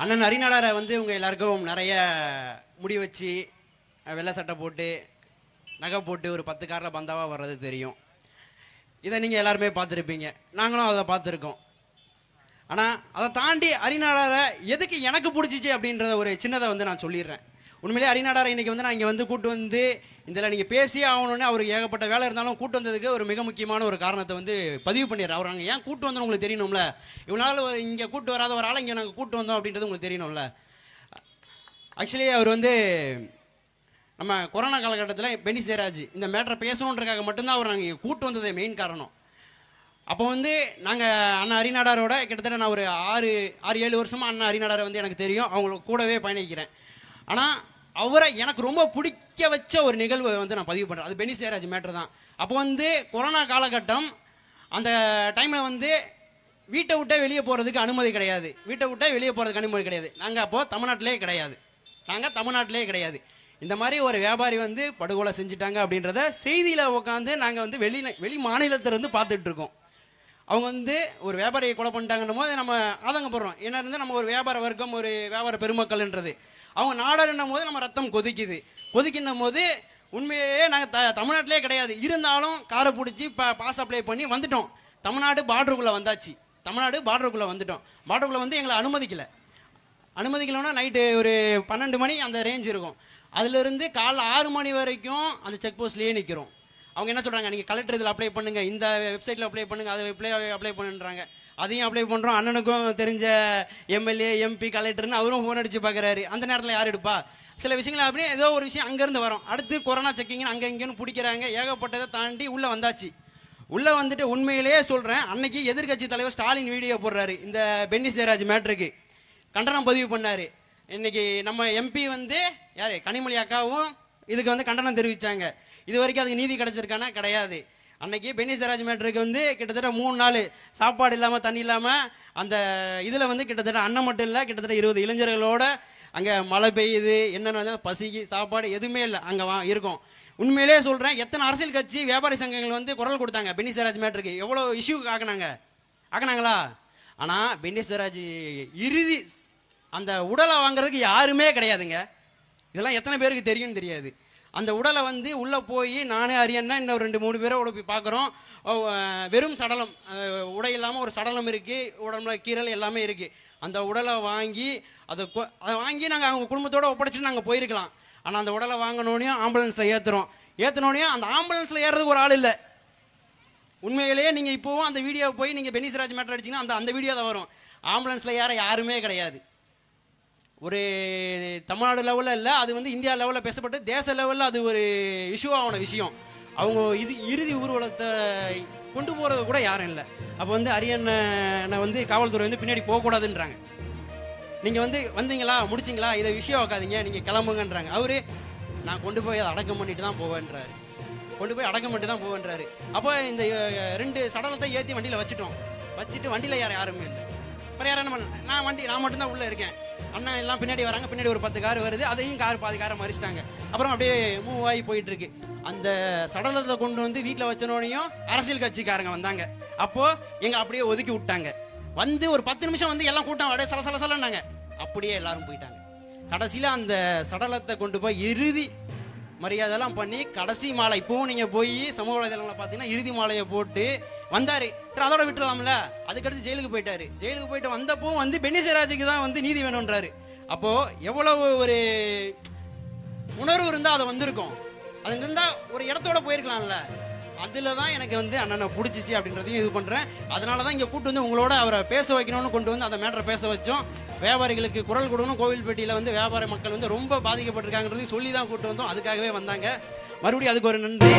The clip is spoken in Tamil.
அண்ணன் அரிநாடாரை வந்து உங்கள் எல்லாருக்கும் நிறைய முடி வச்சு வெள்ளை சட்டை போட்டு நகை போட்டு ஒரு 10 காரில் பந்தாவாக வர்றது தெரியும். இதை நீங்கள் எல்லாருமே பார்த்துருப்பீங்க, நாங்களும் அதை பார்த்துருக்கோம். ஆனால் அதை தாண்டி அரிநாடாரை எதுக்கு எனக்கு பிடிச்சிச்சு அப்படின்றத ஒரு சின்னதை வந்து நான் சொல்லிடுறேன். உண்மையிலே அரிநாடாரை இன்னைக்கு வந்து நான் இங்கே வந்து கூட்டு வந்து இதில் நீங்கள் பேசியே ஆகணும்னு அவருக்கு ஏகப்பட்ட வேலை இருந்தாலும் கூட்டு வந்ததுக்கு ஒரு மிக முக்கியமான ஒரு காரணத்தை வந்து பதிவு பண்ணிடுறேன். அவர் அங்கே ஏன் கூட்டு வந்தோம் உங்களுக்கு தெரியணும்ல. இவனால இங்கே கூட்டு வராத ஒரு ஆளை இங்கே நாங்கள் கூட்டு வந்தோம் அப்படின்றது உங்களுக்கு தெரியணும்ல. ஆக்சுவலி அவர் வந்து நம்ம கொரோனா காலகட்டத்தில் பென்னி ஜெயராஜ் இந்த மேட்டரை பேசணுன்றக்காக மட்டும்தான் அவர் நாங்கள் கூட்டு வந்தது மெயின் காரணம். அப்போ வந்து நாங்கள் அண்ணா அரிநாடாரோட கிட்டத்தட்ட நான் ஒரு 6-7 வருஷமாக அண்ணா அரிநாடாரை வந்து எனக்கு தெரியும், அவங்களுக்கு கூடவே பயணிக்கிறேன். ஆனால் அவரை எனக்கு ரொம்ப பிடிக்க வச்ச ஒரு நிகழ்வு வந்து நான் பதிவு பண்ணுறேன். அது பென்னி ஜெயராஜ் மேட்டர் தான். அப்போ வந்து கொரோனா காலகட்டம், அந்த டைமில் வந்து வீட்டை விட்டே வெளியே போகிறதுக்கு அனுமதி கிடையாது. வீட்டை விட்டே வெளியே போகிறதுக்கு அனுமதி கிடையாது. நாங்கள் அப்போது தமிழ்நாட்டிலே கிடையாது. இந்த மாதிரி ஒரு வியாபாரி வந்து படுகொலை செஞ்சுட்டாங்க அப்படின்றத செய்தியில் உட்காந்து நாங்கள் வந்து வெளி மாநிலத்திலிருந்து பார்த்துட்டு இருக்கோம். அவங்க வந்து ஒரு வியாபாரியை கொலை பண்ணிட்டாங்கன்னும் போது நம்ம ஆதங்கப்படுறோம். என்ன இருந்தால் நம்ம ஒரு வியாபார வர்க்கம், ஒரு வியாபார பெருமக்கள்ன்றது. அவங்க நாடர்ன்னும் போது நம்ம ரத்தம் கொதிக்கின்னும் போது உண்மையே நாங்கள் தமிழ்நாட்டிலே கிடையாது. இருந்தாலும் காரை பிடிச்சி பாஸ் அப்ளை பண்ணி வந்துட்டோம். தமிழ்நாடு பார்டருக்குள்ளே வந்துட்டோம். பார்டருக்குள்ளே வந்து எங்களை அனுமதிக்கலைன்னா நைட்டு ஒரு 12 மணி அந்த ரேஞ்ச் இருக்கும். அதுலேருந்து காலைல 6 மணி வரைக்கும் அந்த செக் போஸ்ட்லேயே நிற்கிறோம். அவங்க என்ன சொல்கிறாங்க, நீங்கள் கலெக்டர் இதில் அப்ளை பண்ணுங்கள், இந்த வெப்சைட்டில் அப்ளை பண்ணுங்கள், அதை அப்ளை பண்ணுன்றாங்க. அதையும் அப்ளை பண்ணுறோம். அண்ணனுக்கும் தெரிஞ்ச எம்எல்ஏ எம்பி கலெக்டர்னு அவரும் ஃபோன் அடித்து பார்க்குறாரு. அந்த நேரத்தில் யார் எடுப்பா? சில விஷயங்கள் அப்படியே ஏதோ ஒரு விஷயம் அங்கேருந்து வரும். அடுத்து கொரோனா செக்கிங்னு அங்கே இங்கேன்னு பிடிக்கிறாங்க. ஏகப்பட்டதை தாண்டி உள்ளே வந்தாச்சு. உள்ளே வந்துட்டு உண்மையிலேயே சொல்கிறேன், அன்னைக்கு எதிர்கட்சி தலைவர் ஸ்டாலின் வீடியோ போடுறாரு. இந்த பென்னி ஜெயராஜ் மேட்ருக்கு கண்டனம் பதிவு பண்ணார். இன்னைக்கு நம்ம எம்பி வந்து யார், கனிமொழி அக்காவும் இதுக்கு வந்து கண்டனம் தெரிவித்தாங்க. இது வரைக்கும் அதுக்கு நீதி கிடைச்சிருக்கானா? கிடையாது. அன்னைக்கு பென்னி ஜெயராஜ் மேட்டருக்கு வந்து கிட்டத்தட்ட 3 நாள் சாப்பாடு இல்லாமல் தண்ணி இல்லாமல் அந்த இதில் வந்து கிட்டத்தட்ட அண்ணன் மட்டும் இல்லை, கிட்டத்தட்ட 20 இளைஞர்களோட அங்கே மழை பெய்யுது, என்னென்ன பசிக்கு சாப்பாடு எதுவுமே இல்லை, அங்கே இருக்கும். உண்மையிலே சொல்கிறேன், எத்தனை அரசியல் கட்சி வியாபாரி சங்கங்கள் வந்து குரல் கொடுத்தாங்க பென்னி ஜெயராஜ் மேட்டருக்கு. எவ்வளோ இஷ்யூக்கு ஆக்கினாங்களா? ஆனால் பென்னி ஜெயராஜ் இறுதி அந்த உடலை வாங்குறதுக்கு யாருமே கிடையாதுங்க. இதெல்லாம் எத்தனை பேருக்கு தெரியும்னு தெரியாது. அந்த உடலை வந்து உள்ளே போய் நானே அரியன்னா இன்னும் 2-3 பேரோட போய் பார்க்குறோம். வெறும் சடலம், உடை இல்லாமல் ஒரு சடலம் இருக்குது, உடம்புல கீரல் எல்லாமே இருக்குது. அந்த உடலை வாங்கி அதை நாங்கள் அவங்க குடும்பத்தோடு ஒப்படைச்சிட்டு நாங்கள் போயிருக்கலாம். ஆனால் அந்த உடலை வாங்கினோனையும் ஆம்புலன்ஸில் ஏற்றினோனையும் அந்த ஆம்புலன்ஸில் ஏறுறதுக்கு ஒரு ஆள் இல்லை. உண்மையிலேயே நீங்கள் இப்போவும் அந்த வீடியோவை போய் நீங்கள் பென்னி ஜெயராஜ் மேட்டர் அடிச்சிங்கன்னா அந்த வீடியோ தான் வரும். ஆம்புலன்ஸில் ஏற யாருமே கிடையாது. ஒரு தமிழ்நாடு லெவலில் இல்லை, அது வந்து இந்தியா லெவலில் பேசப்பட்டு தேச லெவலில் அது ஒரு இஷ்யூவான விஷயம். அவங்க இறுதி ஊர்வலத்தை கொண்டு போகிறது கூட யாரும் இல்லை. அப்போ வந்து அரியண்ணனை வந்து காவல்துறை வந்து பின்னாடி போகக்கூடாதுன்றாங்க. நீங்கள் வந்து வந்தீங்களா, முடிச்சிங்களா, இதை விஷயம் வைக்காதீங்க, நீங்கள் கிளம்புங்கன்றாங்க. அவரு நான் கொண்டு போய் அதை அடக்கம் பண்ணிட்டு தான் போவேன்றாரு. அப்போ இந்த 2 சடலத்தை ஏற்றி வண்டியில் வச்சுட்டு வண்டியில் யாருமே இல்லை. அப்புறம் யாரும் என்ன பண்ண, நான் மட்டும்தான் உள்ளே இருக்கேன். அண்ணன் எல்லாம் பின்னாடி வராங்க. பின்னாடி ஒரு 10 கார் வருது. அதையும் பாதி காரை மறிச்சிட்டாங்க. அப்புறம் அப்படியே மூவ் ஆகி போயிட்டு இருக்கு. அந்த சடலத்தை கொண்டு வந்து வீட்டில் வச்சனோனையும் அரசியல் கட்சிக்காரங்க வந்தாங்க. அப்போ எங்க அப்படியே ஒதுக்கி விட்டாங்க. வந்து ஒரு 10 நிமிஷம் வந்து எல்லாம் கூட்டம் அப்படியே சலசலன்னாங்க. அப்படியே எல்லாரும் போயிட்டாங்க. கடைசியில் அந்த சடலத்தை கொண்டு போய் இறுதி மரியாதைலாம் பண்ணி கடைசி மாலை, இப்போவும் நீங்கள் போய் சமூக வலைதளங்களை பார்த்தீங்கன்னா இறுதி மாலையை போட்டு வந்தார். சரி, அதோட விட்டுலாம்ல. அதுக்கடுத்து ஜெயிலுக்கு போயிட்டு வந்தப்போ வந்து பென்னி ஜெயராஜுக்கு தான் வந்து நீதி வேணுன்றாரு. அப்போது எவ்வளவு ஒரு உணர்வு இருந்தால் அதை வந்திருக்கும். அது இருந்தால் ஒரு இடத்தோட போயிருக்கலாம்ல. அதில் தான் எனக்கு வந்து அண்ணனை பிடிச்சிச்சு அப்படின்றதையும் இது பண்ணுறேன். அதனால தான் இங்கே கூட்டு வந்து உங்களோட அவரை பேச வைக்கணும்னு கொண்டு வந்து அந்த மேட்டரை பேச வச்சோம். வியாபாரிகளுக்கு குரல் கொடுக்கணும். கோவில்பட்டியில் வந்து வியாபார மக்கள் வந்து ரொம்ப பாதிக்கப்பட்டிருக்காங்கிறதையும் சொல்லி தான் கூட்டு வந்தோம். அதுக்காகவே வந்தாங்க. மறுபடியும் அதுக்கு ஒரு நன்றி.